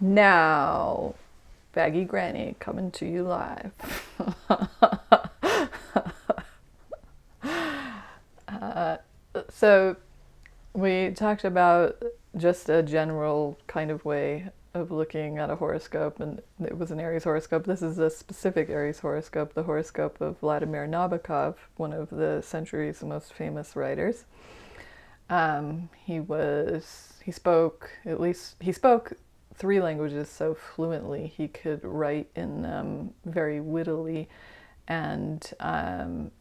Now, Baggy Granny coming to you live. So, we talked about just a general kind of way of looking at a horoscope, and it was an Aries horoscope. This is a specific Aries horoscope, the horoscope of Vladimir Nabokov, one of the century's most famous writers. He spoke three languages so fluently he could write in them very wittily, and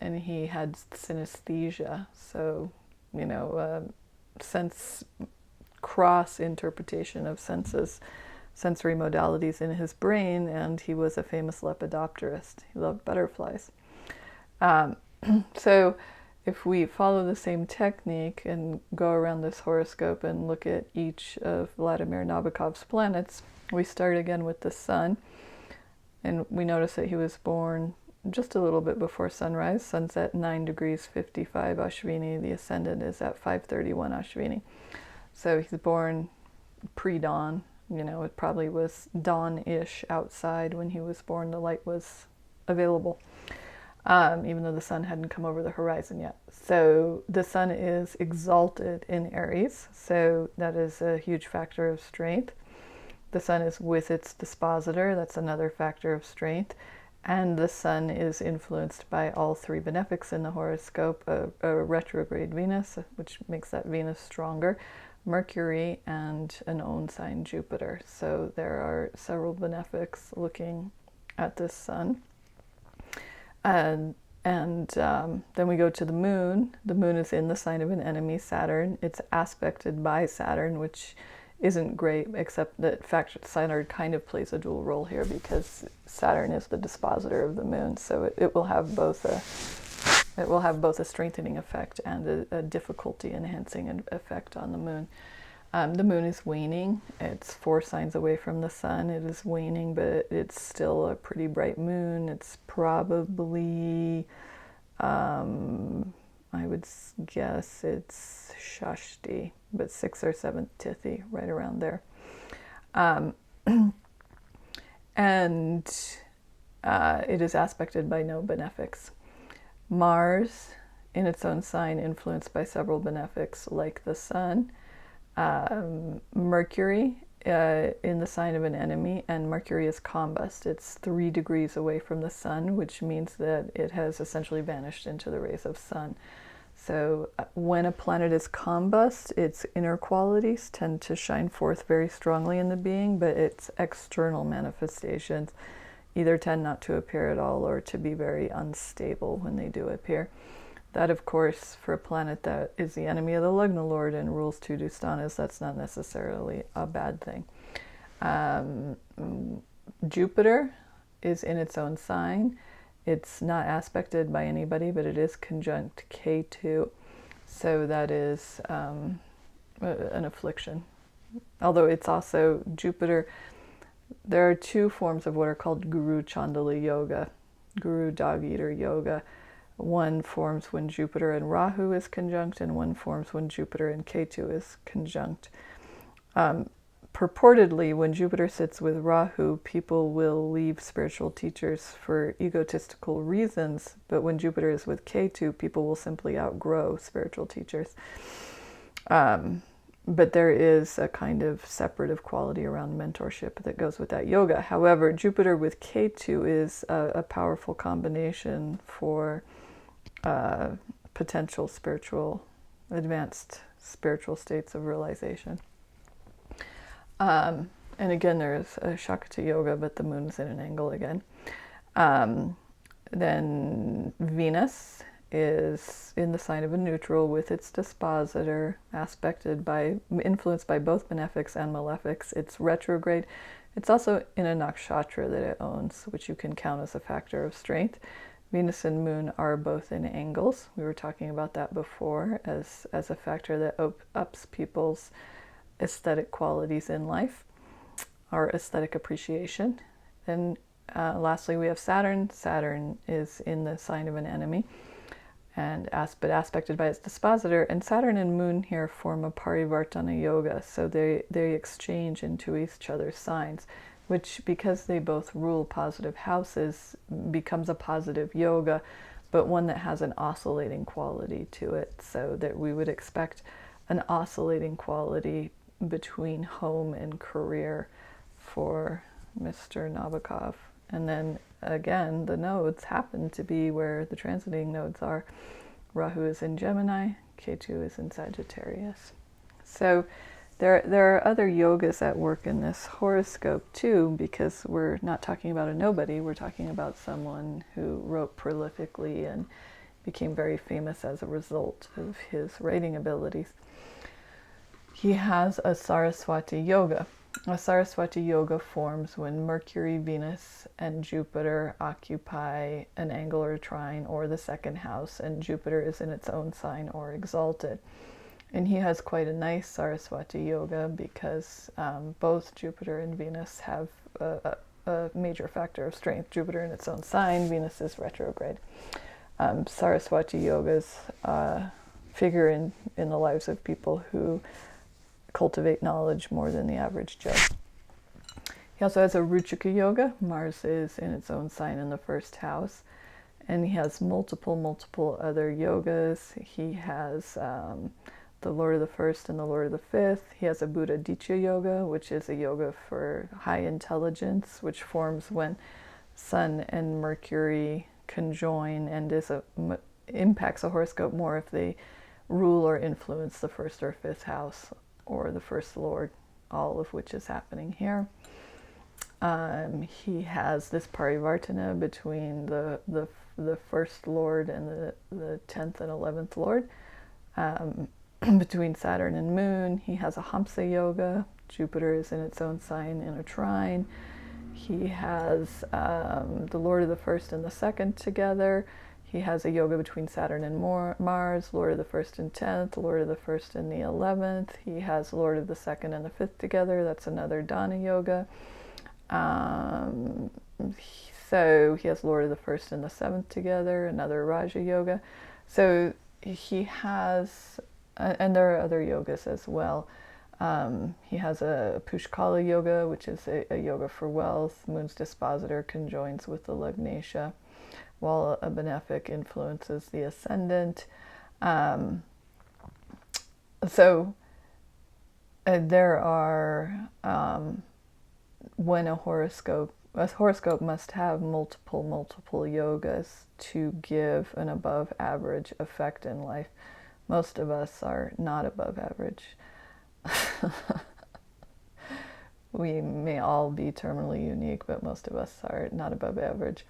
he had synesthesia, so sense cross interpretation of sensory modalities in his brain, and he was a famous lepidopterist. He loved butterflies. Um, so if we follow the same technique and go around this horoscope and look at each of Vladimir Nabokov's planets, we start again with the sun, and we notice that he was born just a little bit before sunrise. Sun's at 9 degrees 55 Ashvini. The ascendant is at 5:31 Ashvini. So he's born pre-dawn. It probably was dawn-ish outside when he was born. The light was available, even though the sun hadn't come over the horizon yet. So the sun is exalted in Aries, so that is a huge factor of strength. The sun is with its dispositor, that's another factor of strength. And the sun is influenced by all three benefics in the horoscope, a retrograde Venus, which makes that Venus stronger, Mercury, and an own sign Jupiter. So there are several benefics looking at this sun. And then we go to the moon. The moon is in the sign of an enemy, Saturn. It's aspected by Saturn, which isn't great, except that Saturn kind of plays a dual role here because Saturn is the dispositor of the moon, so it will have both a strengthening effect and a difficulty enhancing effect on the moon. The moon is waning. It's 4 signs away from the sun. It is waning, but it's still a pretty bright moon. It's probably, I would guess it's Shashti, but 6th or 7th Tithi, right around there. And it is aspected by no benefics. Mars, in its own sign, influenced by several benefics like the sun. Mercury, in the sign of an enemy, and Mercury is combust. It's 3 degrees away from the sun, which means that it has essentially vanished into the rays of sun. So when a planet is combust, its inner qualities tend to shine forth very strongly in the being, but its external manifestations either tend not to appear at all or to be very unstable when they do appear. That, of course, for a planet that is the enemy of the Lugna Lord and rules 2 Dustanas, that's not necessarily a bad thing. Jupiter is in its own sign. It's not aspected by anybody, but it is conjunct K2. So that is an affliction. Although it's also Jupiter. There are 2 forms of what are called Guru Chandali Yoga, Guru Dog Eater Yoga. One forms when Jupiter and Rahu is conjunct, and one forms when Jupiter and Ketu is conjunct. Purportedly, when Jupiter sits with Rahu, people will leave spiritual teachers for egotistical reasons, but when Jupiter is with Ketu, people will simply outgrow spiritual teachers. But there is a kind of separative quality around mentorship that goes with that yoga. However, Jupiter with Ketu is a powerful combination for potential advanced spiritual states of realization. And again, there's a Shakti yoga, but the moon's in an angle again. Then Venus is in the sign of a neutral with its dispositor, influenced by both benefics and malefics. It's retrograde. It's also in a nakshatra that it owns, which you can count as a factor of strength. Venus and Moon are both in angles. We were talking about that before as a factor that ups people's aesthetic qualities in life, or aesthetic appreciation. And lastly, we have Saturn. Saturn is in the sign of an enemy. but aspected by its dispositor. And Saturn and Moon here form a Parivartana yoga, so they exchange into each other's signs, which, because they both rule positive houses, becomes a positive yoga, but one that has an oscillating quality to it, so that we would expect an oscillating quality between home and career for Mr. Novokov. And then again, the nodes happen to be where the transiting nodes are. Rahu is in Gemini, Ketu is in Sagittarius. So there are other yogas at work in this horoscope too, because we're not talking about a nobody, we're talking about someone who wrote prolifically and became very famous as a result of his writing abilities. He has a Saraswati yoga. A Saraswati yoga forms when Mercury, Venus, and Jupiter occupy an angular trine or the second house, and Jupiter is in its own sign or exalted. And he has quite a nice Saraswati yoga because both Jupiter and Venus have a major factor of strength. Jupiter in its own sign, Venus is retrograde. Saraswati yogas figure in the lives of people who cultivate knowledge more than the average Joe. He also has a Ruchika yoga. Mars is in its own sign in the first house. And he has multiple other yogas. He has the Lord of the First and the Lord of the Fifth. He has a Buddha Ditya yoga, which is a yoga for high intelligence, which forms when Sun and Mercury conjoin and impacts a horoscope more if they rule or influence the first or fifth house, or the first lord, all of which is happening here. He has this Parivartana between the first lord and the 10th and 11th lord, between Saturn and Moon. He has a Hamsa yoga. Jupiter is in its own sign in a trine. He has the Lord of the First and the Second together. He has a yoga between Saturn and Mars, Lord of the First and 10th, Lord of the First and the 11th. He has Lord of the Second and the 5th together. That's another Dana yoga. So he has Lord of the First and the 7th together, another Raja yoga. So he has, and there are other yogas as well. He has a Pushkala yoga, which is a yoga for wealth. Moon's dispositor conjoins with the Lagnesha, while a benefic influences the ascendant. There are, when a horoscope must have multiple yogas to give an above average effect in life. Most of us are not above average. We may all be terminally unique, but most of us are not above average.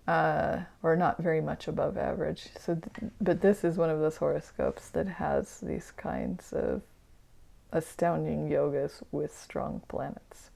Or not very much above average. But this is one of those horoscopes that has these kinds of astounding yogas with strong planets.